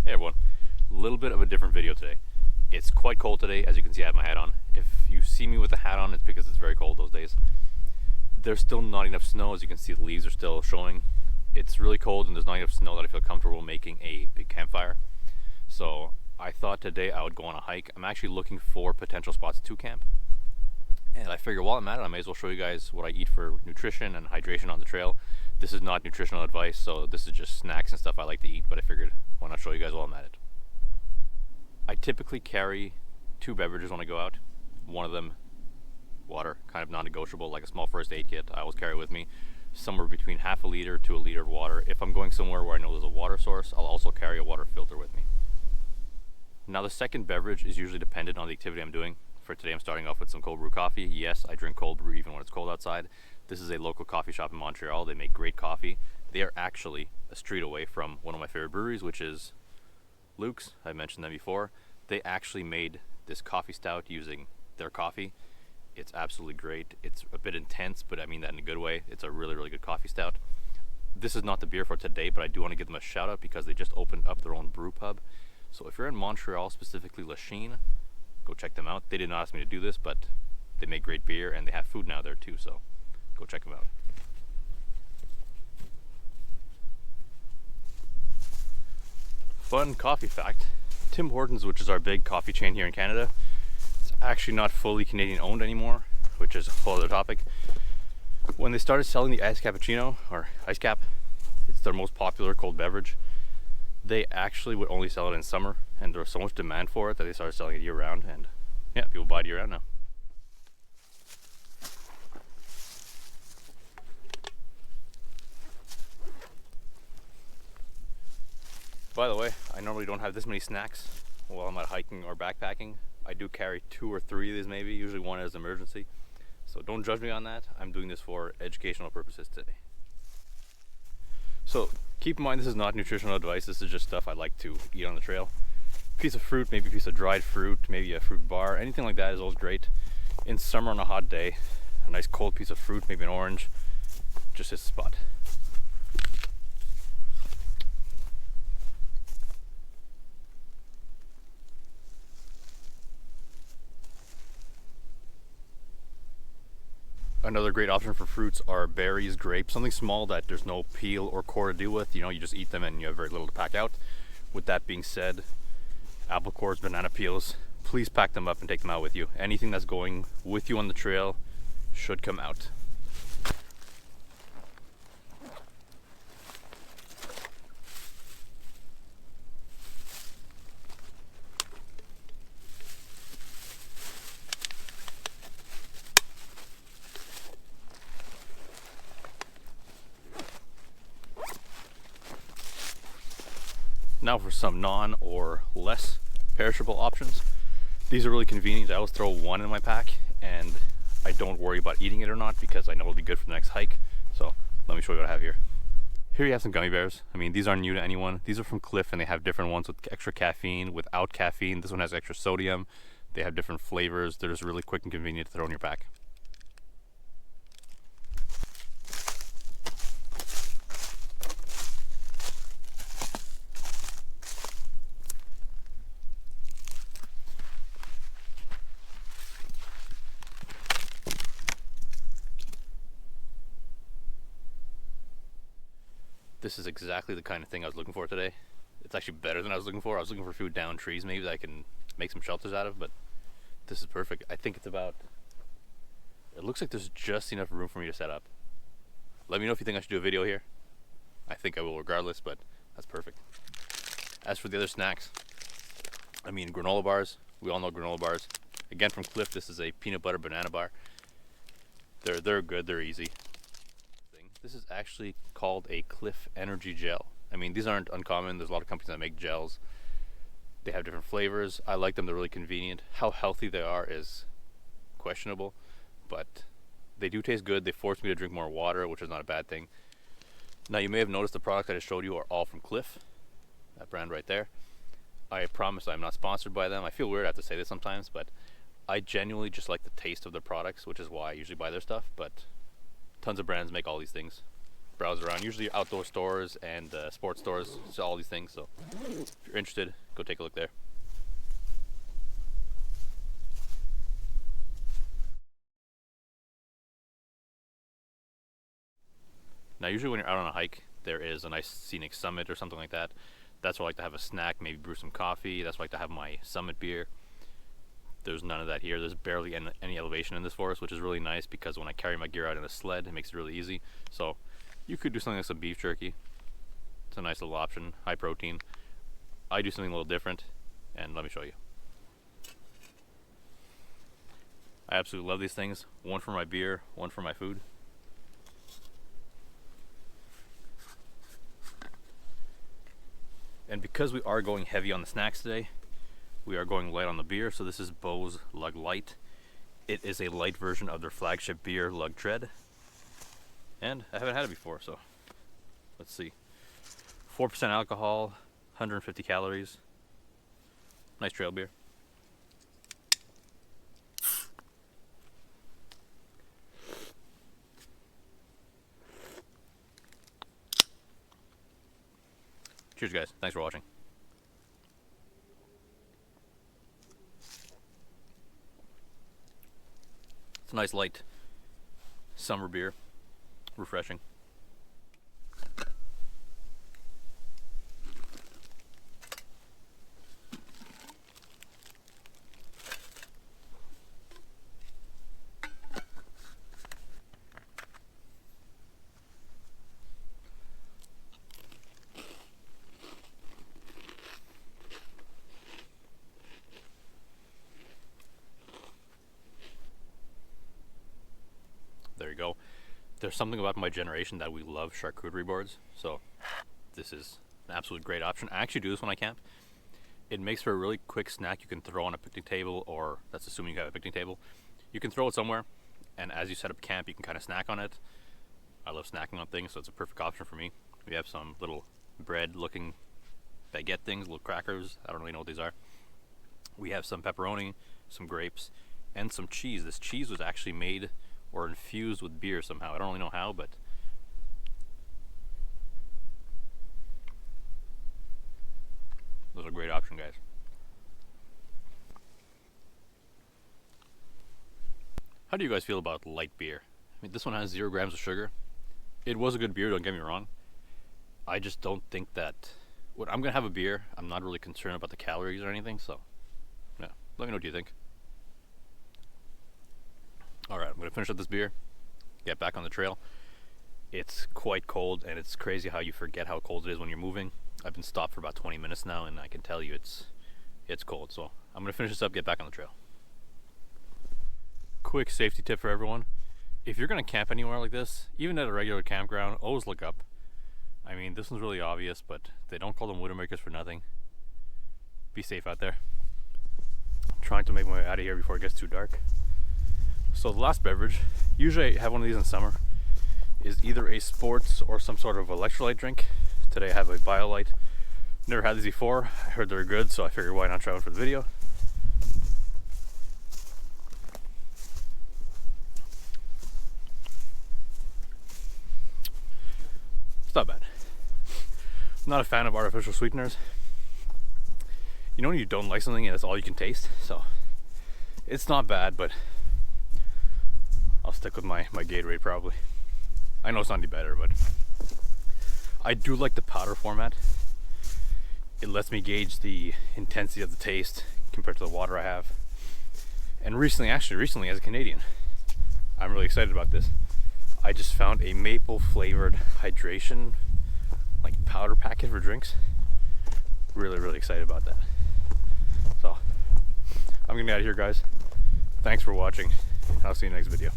Hey everyone, a little bit of a different video today. It's quite cold today, as you can see I have my hat on. If you see me with the hat on, it's because it's very cold those days. There's still not enough snow, as you can see the leaves are still showing. It's really cold and there's not enough snow that I feel comfortable making a big campfire. So I thought today I would go on a hike. I'm actually looking for potential spots to camp. And I figure while I'm at it, I may as well show you guys what I eat for nutrition and hydration on the trail. This is not nutritional advice, so this is just snacks and stuff I like to eat, but I figured why not show you guys while I'm at it. I typically carry 2 beverages when I go out. One of them, water, kind of non-negotiable, like a small first aid kit I always carry with me. Somewhere between half a liter to a liter of water. If I'm going somewhere where I know there's a water source, I'll also carry a water filter with me. Now the second beverage is usually dependent on the activity I'm doing. For today I'm starting off with some cold brew coffee. Yes, I drink cold brew even when it's cold outside. This is a local coffee shop in Montreal. They make great coffee. They are actually a street away from one of my favorite breweries, which is Luke's. I mentioned them before. They actually made this coffee stout using their coffee. It's absolutely great. It's a bit intense, but I mean that in a good way. It's a really, really good coffee stout. This is not the beer for today, but I do want to give them a shout out because they just opened up their own brew pub. So if you're in Montreal, specifically Lachine, go check them out. They did not ask me to do this, but they make great beer and they have food now there too, so go check them out. Fun coffee fact, Tim Hortons, which is our big coffee chain here in Canada, it's actually not fully Canadian owned anymore, which is a whole other topic. When they started selling the iced cappuccino, or ice cap, it's their most popular cold beverage, they actually would only sell it in summer, and there was so much demand for it that they started selling it year round, and yeah, people buy it year round now. By the way, I normally don't have this many snacks while I'm out hiking or backpacking. I do carry 2 or 3 of these maybe, usually one as an emergency. So don't judge me on that. I'm doing this for educational purposes today. So keep in mind this is not nutritional advice, this is just stuff I like to eat on the trail. Piece of fruit, maybe a piece of dried fruit, maybe a fruit bar, anything like that is always great. In summer on a hot day, a nice cold piece of fruit, maybe an orange, just hits the spot. Another great option for fruits are berries, grapes, something small that there's no peel or core to deal with. You know, you just eat them and you have very little to pack out. With that being said, apple cores, banana peels, please pack them up and take them out with you. Anything that's going with you on the trail should come out. Now for some non or less perishable options. These are really convenient. I always throw one in my pack and I don't worry about eating it or not because I know it'll be good for the next hike. So let me show you what I have here. Here you have some gummy bears. I mean, these aren't new to anyone. These are from Clif and they have different ones with extra caffeine, without caffeine. This one has extra sodium. They have different flavors. They're just really quick and convenient to throw in your pack. This is exactly the kind of thing I was looking for today. It's actually better than I was looking for. I was looking for food down trees maybe that I can make some shelters out of, but this is perfect. I think it's about, it looks like there's just enough room for me to set up. Let me know if you think I should do a video here. I think I will regardless, but that's perfect. As for the other snacks, I mean granola bars. We all know granola bars. Again from Clif, this is a peanut butter banana bar. They're good, they're easy. This is actually called a Clif Energy Gel. I mean, these aren't uncommon. There's a lot of companies that make gels. They have different flavors. I like them. They're really convenient. How healthy they are is questionable, but they do taste good. They force me to drink more water, which is not a bad thing. Now, you may have noticed the products I just showed you are all from Clif, that brand right there. I promise I'm not sponsored by them. I feel weird I have to say this sometimes, but I genuinely just like the taste of their products, which is why I usually buy their stuff, but tons of brands make all these things. browse around. Usually outdoor stores and sports stores sell all these things, so if you're interested, go take a look there. Now usually when you're out on a hike, there is a nice scenic summit or something like that. That's where I like to have a snack, maybe brew some coffee. That's where I like to have my summit beer. There's none of that here. There's barely any elevation in this forest, which is really nice because when I carry my gear out in a sled, it makes it really easy. So you could do something like some beef jerky. It's a nice little option, high protein. I do something a little different, and let me show you. I absolutely love these things. One for my beer, one for my food. And because we are going heavy on the snacks today, we are going light on the beer. So this is Bo's Lug Light. It is a light version of their flagship beer, Lug Tread. And I haven't had it before, so let's see. 4% alcohol, 150 calories. Nice trail beer. Cheers, guys. Thanks for watching. It's a nice light summer beer. Refreshing. There you go. There's something about my generation that we love charcuterie boards, so this is an absolute great option. I actually do this when I camp. It makes for a really quick snack you can throw on a picnic table, or that's assuming you have a picnic table. You can throw it somewhere, and as you set up camp, you can kind of snack on it. I love snacking on things, so it's a perfect option for me. We have some little bread-looking baguette things, little crackers. I don't really know what these are. We have some pepperoni, some grapes, and some cheese. This cheese was actually made or infused with beer somehow. I don't really know how, but those are a great option, guys. How do you guys feel about light beer? I mean, this one has 0 grams of sugar. It was a good beer, don't get me wrong. I just don't think that when I'm gonna have a beer, I'm not really concerned about the calories or anything, so yeah, let me know what you think. Alright, I'm going to finish up this beer, get back on the trail. It's quite cold, and it's crazy how you forget how cold it is when you're moving. I've been stopped for about 20 minutes now, and I can tell you it's cold. So I'm going to finish this up, get back on the trail. Quick safety tip for everyone. If you're going to camp anywhere like this, even at a regular campground, always look up. I mean, this one's really obvious, but they don't call them Widowmakers for nothing. Be safe out there. I'm trying to make my way out of here before it gets too dark. So the last beverage, usually I have one of these in summer, is either a sports or some sort of electrolyte drink. Today I have a BioLite. Never had these before. I heard they were good, so I figured why not try one for the video. It's not bad. I'm not a fan of artificial sweeteners. You know when you don't like something and that's all you can taste? So it's not bad, but I'll stick with my Gatorade probably. I know it's not any better, but I do like the powder format. It lets me gauge the intensity of the taste compared to the water I have. And recently as a Canadian, I'm really excited about this. I just found a maple flavored hydration like powder packet for drinks. Really excited about that. So I'm gonna get out of here, guys. Thanks for watching. I'll see you in the next video.